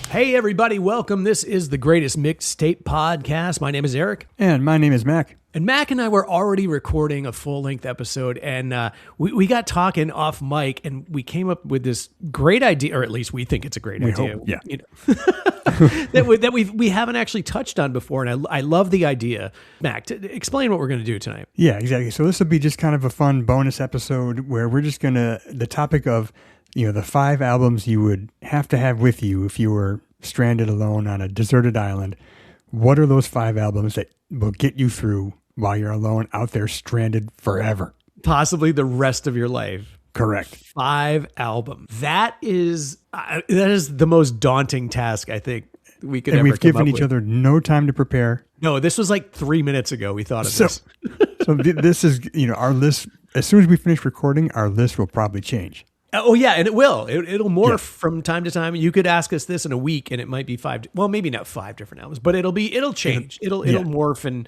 Hey, everybody, welcome. This is the Greatest Mixtape Podcast. My name is Eric. And my name is Mack. And Mack and I were already recording a full-length episode, and we got talking off mic, and we came up with this great idea, or at least we think it's a great idea. Hope, yeah. You know, that we haven't actually touched on before, and I love the idea. Mack, explain what we're going to do tonight. Yeah, exactly. So this will be just kind of a fun bonus episode where we're just going to, the topic of, the 5 albums you would have to have with you if you were stranded alone on a deserted island. What are those 5 albums that will get you through while you're alone out there stranded forever? Possibly the rest of your life. Correct. 5 albums. That is the most daunting task I think we could ever come up with. And we've given each other no time to prepare. No, this was like 3 minutes ago we thought of this. So this is, our list. As soon as we finish recording, our list will probably change. Oh yeah, and it will. It'll morph from time to time. You could ask us this in a week, and it might be 5. Well, maybe not 5 different albums, but it'll change. It'll morph, and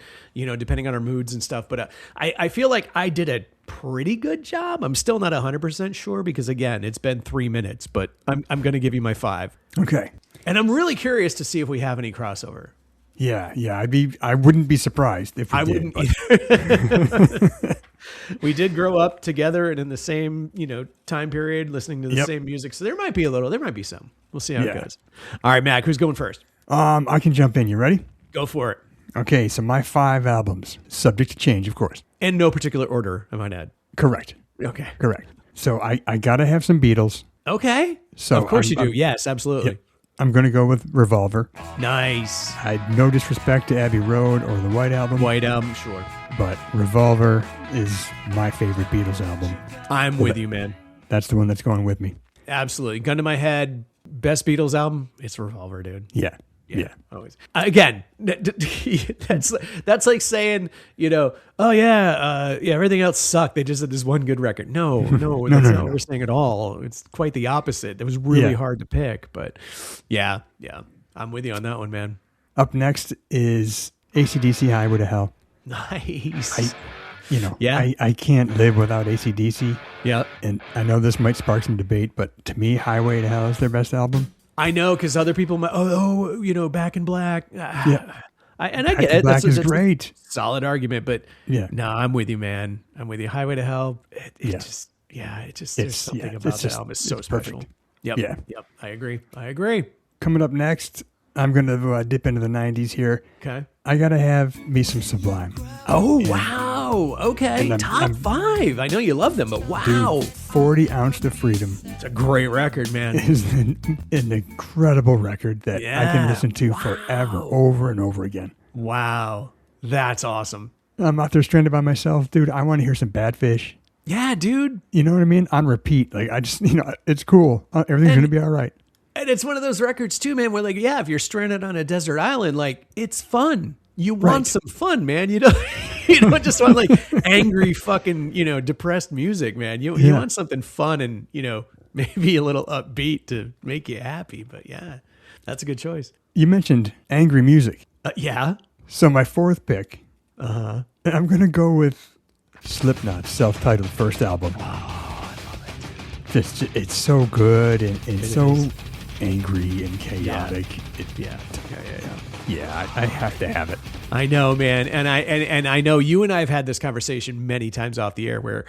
depending on our moods and stuff. But I feel like I did a pretty good job. I'm still not 100% sure because again, it's been 3 minutes, but I'm going to give you my 5. Okay. And I'm really curious to see if we have any crossover. Yeah. I wouldn't be surprised if we did. Wouldn't either. We did grow up together and in the same, time period, listening to the same music. So there might be some. We'll see how it goes. All right, Mack, who's going first? I can jump in. You ready? Go for it. Okay, so my 5 albums, subject to change, of course. In no particular order, I might add. Correct. Okay. Correct. So I got to have some Beatles. Okay. So of course you do. Yes, absolutely. Yep. I'm going to go with Revolver. Nice. No disrespect to Abbey Road or the White Album. White Album, sure. But Revolver is my favorite Beatles album. I'm with you, man. That's the one that's going with me. Absolutely. Gun to my head, best Beatles album, it's Revolver, dude. Yeah. Always. Again, that's like saying, everything else sucked. They just had this one good record. No, that's not what we're saying at all. It's quite the opposite. It was really hard to pick, but yeah, I'm with you on that one, man. Up next is AC/DC Highway to Hell. Nice. I can't live without AC/DC. Yeah. And I know this might spark some debate, but to me, Highway to Hell is their best album. I know, because other people might, Back in Black. Yeah. I get it. Black is great. Solid argument, but yeah. No, I'm with you, man. I'm with you. Highway to Hell. There's something about that album. It's so special. Perfect. Yep. I agree. Coming up next, I'm going to dip into the 90s here. Okay. I got to have me some Sublime. Oh, wow. Okay. Top 5. I know you love them, but wow. Dude, 40 Ounce to Freedom. It's a great record, man. It is an incredible record that I can listen to forever, over and over again. Wow. That's awesome. I'm out there stranded by myself. Dude, I want to hear some Bad Fish. Yeah, dude. You know what I mean? On repeat. Like, I just, it's cool. Everything's going to be all right. And it's one of those records too, man, where if you're stranded on a desert island, it's fun. You want some fun, man. You don't just want angry fucking, depressed music, man. You want something fun and, maybe a little upbeat to make you happy. But yeah, that's a good choice. You mentioned angry music. Yeah. So my 4th pick, I'm going to go with Slipknot's self-titled first album. Oh, I love it. It's so good and so angry and chaotic. Yeah, I have to have it. I know, man, and I know you and I have had this conversation many times off the air where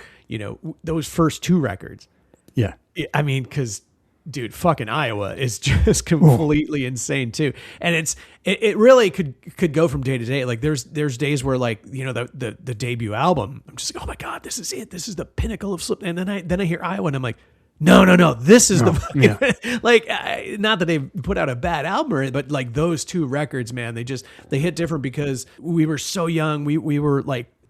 those first 2 records. Yeah, I mean, because dude, fucking Iowa is just completely insane too, and it really could go from day to day. Like there's days where the debut album, I'm just like, oh my god, this is it. This is the pinnacle of Slip, and then I hear Iowa, and I'm like, No. This is not that they've put out a bad album, but those 2 records, man, they hit different because we were so young. We were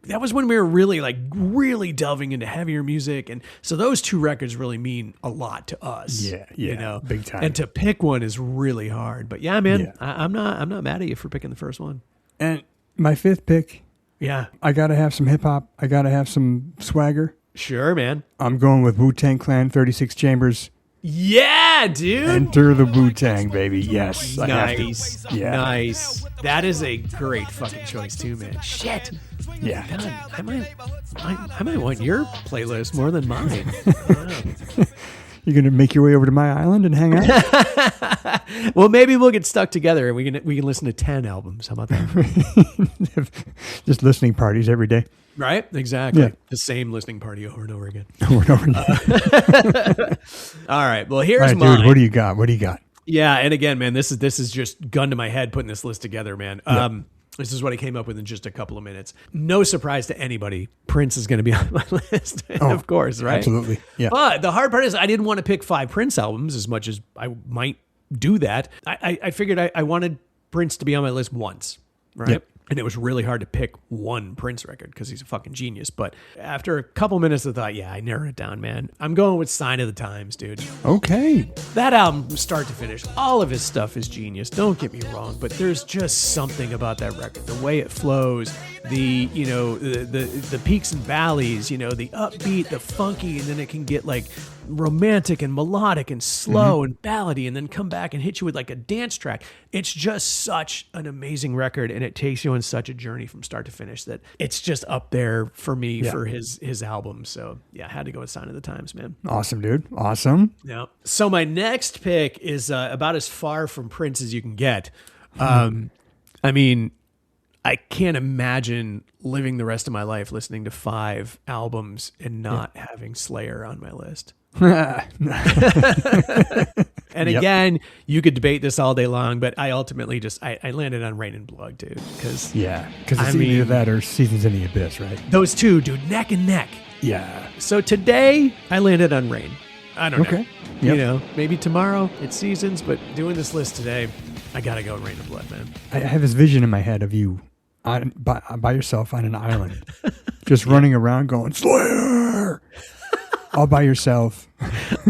that was when we were really delving into heavier music. And so those 2 records really mean a lot to us. Yeah. Big time. And to pick one is really hard, but yeah, man, yeah. I'm not mad at you for picking the first one. And my 5th pick. Yeah. I got to have some hip hop. I got to have some swagger. Sure, man. I'm going with Wu-Tang Clan, 36 Chambers. Yeah, dude. Enter the Wu-Tang, baby. Yes. Nice. Yeah. Nice. That is a great fucking choice too, man. Shit. Yeah. God, I might want your playlist more than mine. You're going to make your way over to my island and hang out? Well, maybe we'll get stuck together and we can listen to 10 albums. How about that? Just listening parties every day. Right? Exactly. Yeah. The same listening party over and over again. Over and over again. All right. Well, here's All right, mine. dude, what do you got? What do you got? Yeah, and again, man, this is just gun to my head putting this list together, man. Yeah. This is what I came up with in just a couple of minutes. No surprise to anybody, Prince is going to be on my list, of course, right? Absolutely. Yeah. But the hard part is I didn't want to pick 5 Prince albums as much as I might do that. I figured I wanted Prince to be on my list once, right? Yep. And it was really hard to pick one Prince record because he's a fucking genius. But after a couple minutes, I thought, yeah, I narrowed it down, man. I'm going with Sign of the Times, dude. Okay. That album, from start to finish, all of his stuff is genius. Don't get me wrong, but there's just something about that record. The way it flows, the peaks and valleys, the upbeat, the funky, and then it can get like romantic and melodic and slow and ballady, and then come back and hit you with like a dance track. It's just such an amazing record, and it takes you on such a journey from start to finish that it's just up there for me for his album. So yeah, I had to go with Sign of the Times, man. Awesome, dude. Awesome. Yeah. So my next pick is about as far from Prince as you can get. I mean, I can't imagine living the rest of my life listening to 5 albums and not having Slayer on my list. And again, you could debate this all day long, but I ultimately I landed on Rain and Blood, dude. Because it's either that or Seasons in the Abyss, right? Those two, dude, neck and neck. Yeah. So today I landed on Rain. I don't know. Okay. Yep. Maybe tomorrow it's Seasons, but doing this list today, I gotta go Rain and Blood, man. I have this vision in my head of you by yourself on an island, just running around going, Slayer! All by yourself.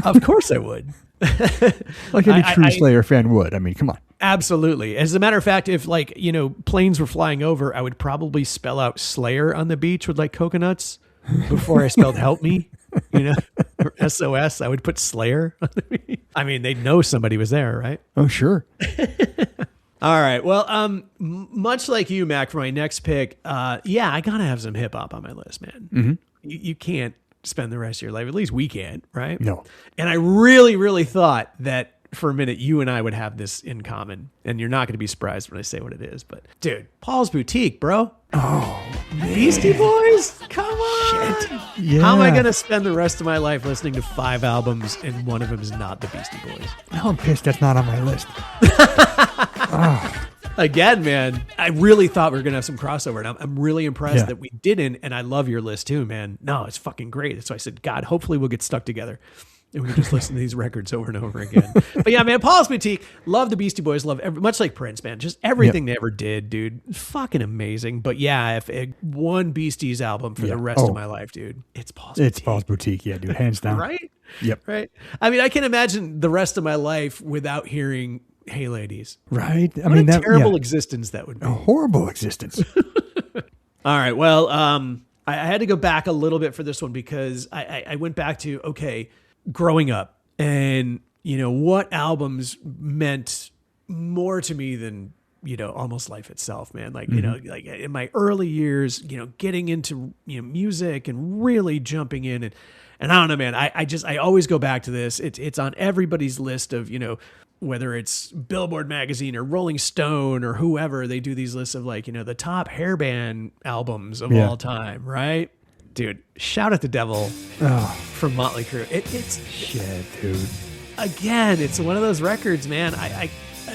Of course I would. Like any true Slayer fan would. I mean, come on. Absolutely. As a matter of fact, if planes were flying over, I would probably spell out Slayer on the beach with like coconuts before I spelled help me, or SOS. I would put Slayer on the beach. I mean, they'd know somebody was there, right? Oh, sure. All right. Well, much like you, Mac, for my next pick, I gotta have some hip hop on my list, man. Mm-hmm. You can't spend the rest of your life. At least we can't, right? No. And I really, really thought that for a minute you and I would have this in common, and you're not going to be surprised when I say what it is. But dude, Paul's Boutique, bro. Oh, man. Beastie Boys? Come on. Shit. Yeah. How am I going to spend the rest of my life listening to 5 albums and one of them is not the Beastie Boys? Now I'm pissed that's not on my list. Again, man, I really thought we were going to have some crossover, and I'm really impressed that we didn't, and I love your list too, man. No, it's fucking great. So I said, God, hopefully we'll get stuck together, and we can just listen to these records over and over again. But yeah, man, Paul's Boutique, love the Beastie Boys, much like Prince, man, just everything they ever did, dude, fucking amazing. But yeah, if one Beasties album for the rest of my life, dude, it's Paul's Boutique. It's Paul's Boutique, yeah, dude, hands down. Right? Yep. Right? I mean, I can imagine the rest of my life without hearing Hey Ladies. Right? What a terrible existence that would be. A horrible existence. All right. Well, I had to go back a little bit for this one because I went back to, growing up and, what albums meant more to me than, almost life itself, man. Like, like in my early years, getting into, music and really jumping in and I don't know, man, I always go back to this. It's on everybody's list of, whether it's Billboard magazine or Rolling Stone or whoever, they do these lists of like, the top hairband albums of all time, right? Dude, Shout at the Devil from Motley Crue. It's shit, dude. Again, it's one of those records, man. I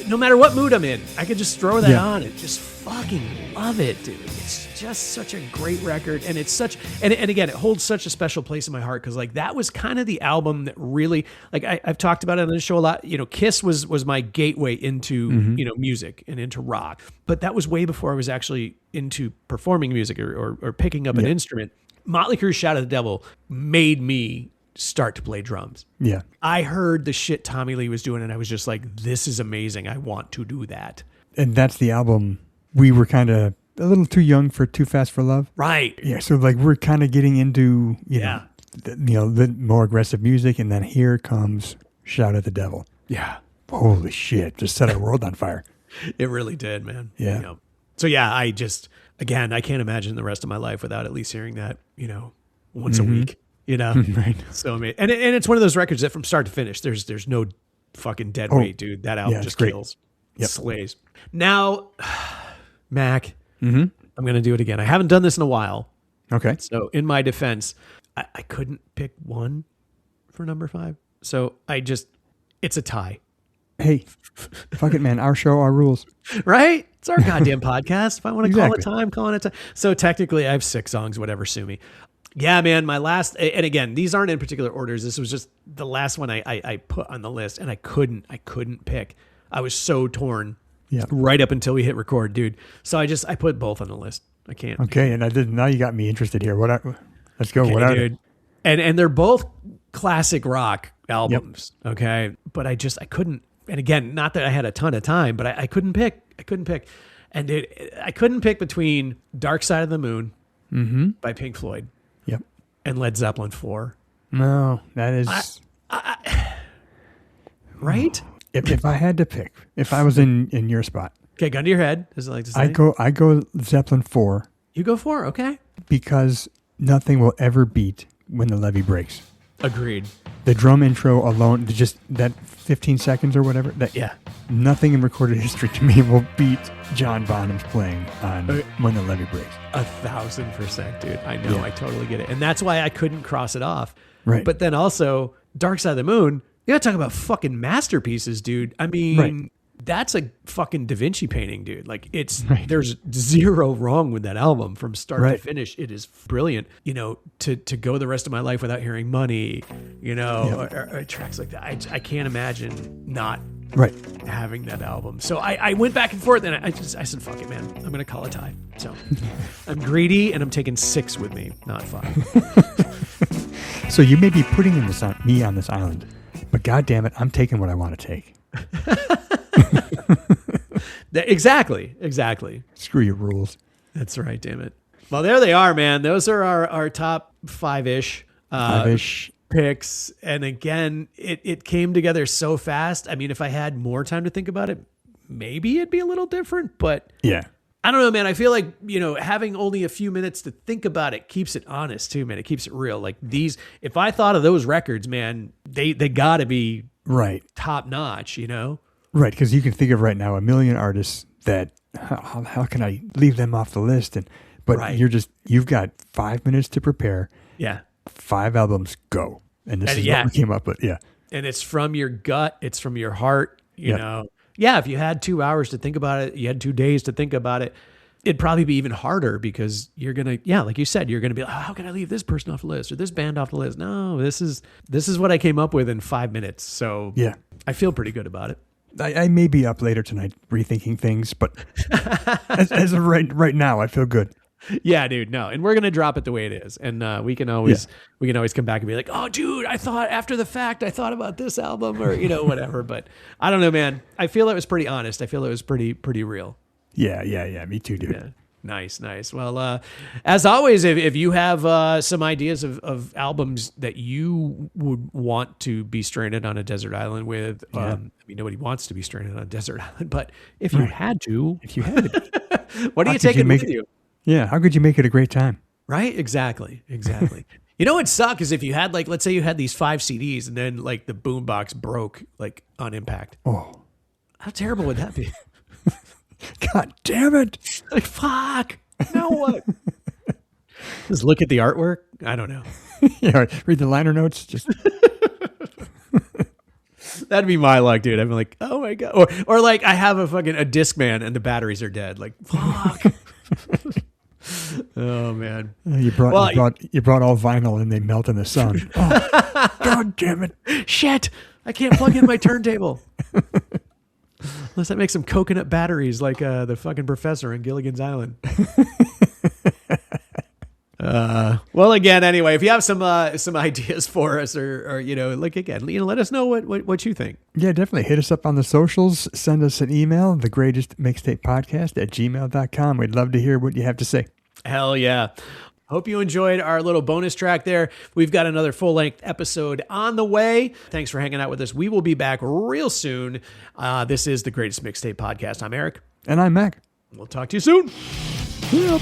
no matter what mood I'm in, I could just throw that on and just fucking love it, dude. It's just such a great record, and it's such and again, it holds such a special place in my heart because like that was kind of the album that really like I've talked about it on the show a lot. Kiss was my gateway into music and into rock, but that was way before I was actually into performing music or picking up an instrument. Motley Crue's Shout at the Devil made me start to play drums. Yeah. I heard the shit Tommy Lee was doing and I was just like, this is amazing. I want to do that. And that's the album we were kind of a little too young for Too Fast for Love. Right. Yeah. So like we're kind of getting into, the more aggressive music. And then here comes Shout at the Devil. Yeah. Holy shit. Just set our world on fire. It really did, man. Yeah. So yeah, I can't imagine the rest of my life without at least hearing that, once a week. Right. So amazing. And it's one of those records that from start to finish, there's no fucking dead weight, dude. That album just kills. Yep. Slays. Now, Mac, Mm-hmm. I'm going to do it again. I haven't done this in a while. Okay. So in my defense, I couldn't pick one for number 5. So it's a tie. Hey, fuck it, man. Our show, our rules. Right? It's our goddamn podcast. If I want to Exactly. call it time, calling it time. So technically I have 6 songs, whatever, sue me. Yeah, man, my last, and again, these aren't in particular orders. This was just the last one I put on the list, and I couldn't pick. I was so torn right up until we hit record, dude. So I put both on the list. I can't. Okay, and now you got me interested here. Let's go. Okay, what are dude? And they're both classic rock albums, okay? But I couldn't, and again, not that I had a ton of time, but I couldn't pick. And I couldn't pick between Dark Side of the Moon by Pink Floyd and Led Zeppelin 4. No, that is... right? If I had to pick, if I was in your spot. Okay, gun to your head, as I like to say. I go Zeppelin 4. You go 4, okay. Because nothing will ever beat When the Levee Breaks. Agreed. The drum intro alone, just that 15 seconds or whatever, nothing in recorded history to me will beat John Bonham's playing on When the Levee Breaks. 1,000%, dude. I know, I totally get it. And that's why I couldn't cross it off. Right. But then also, Dark Side of the Moon, you gotta talk about fucking masterpieces, dude. I mean, that's a fucking Da Vinci painting, dude. Like there's zero wrong with that album from start to finish. It is brilliant. You know, to go the rest of my life without hearing Money, you know, or tracks like that. I can't imagine not having that album. So I went back and forth, and I said, fuck it, man. I'm gonna call a tie. So I'm greedy, and I'm taking 6 with me, not 5. So you may be putting me on this island, but God damn it, I'm taking what I want to take. Exactly. Screw your rules. That's right, damn it. Well, there they are, man. Those are our top 5-ish picks. And again, it came together so fast. I mean, if I had more time to think about it, maybe it'd be a little different, but I don't know, man. I feel like, you know, having only a few minutes to think about it keeps it honest too, man. It keeps it real. Like if I thought of those records, man, they gotta be top notch, you know? Right, because you can think of right now a million artists that how can I leave them off the list? But you've got 5 minutes to prepare. Yeah, 5 albums, go, and this is what we came up with. Yeah, and it's from your gut, it's from your heart. You know, if you had 2 hours to think about it, you had 2 days to think about it. It'd probably be even harder because you're gonna, like you said, you're gonna be like, how can I leave this person off the list or this band off the list? No, this is what I came up with in 5 minutes. So I feel pretty good about it. I may be up later tonight rethinking things, but as of right now, I feel good. Yeah, dude. No, and we're gonna drop it the way it is, and we can always come back and be like, oh, dude, I thought after the fact, I thought about this album or whatever. But I don't know, man. I feel it was pretty honest. I feel it was pretty real. Yeah. Me too, dude. Yeah. Nice. Well, as always, if you have some ideas of albums that you would want to be stranded on a desert island with, I mean, nobody wants to be stranded on a desert island, but if you had to, what are you taking with you? Yeah, how could you make it a great time? Right? Exactly. You know what'd suck is if you had let's say you had these 5 CDs and then the boombox broke on impact. Oh, how terrible would that be? God damn it. Fuck. Now what? Just look at the artwork? I don't know. Read the liner notes. Just that'd be my luck, dude. I'd be like, oh my God. Or I have a Discman and the batteries are dead. Like, fuck. Oh man. You brought all vinyl and they melt in the sun. Oh, God damn it. Shit. I can't plug in my turntable. Unless I make some coconut batteries like the fucking professor in Gilligan's Island. Well, again, anyway, if you have some ideas for us or let us know what you think. Yeah, definitely. Hit us up on the socials. Send us an email, thegreatestmixtapepodcast@gmail.com. We'd love to hear what you have to say. Hell yeah. Hope you enjoyed our little bonus track there. We've got another full-length episode on the way. Thanks for hanging out with us. We will be back real soon. This is the Greatest Mixtape Podcast. I'm Eric. And I'm Mac. We'll talk to you soon. Yep.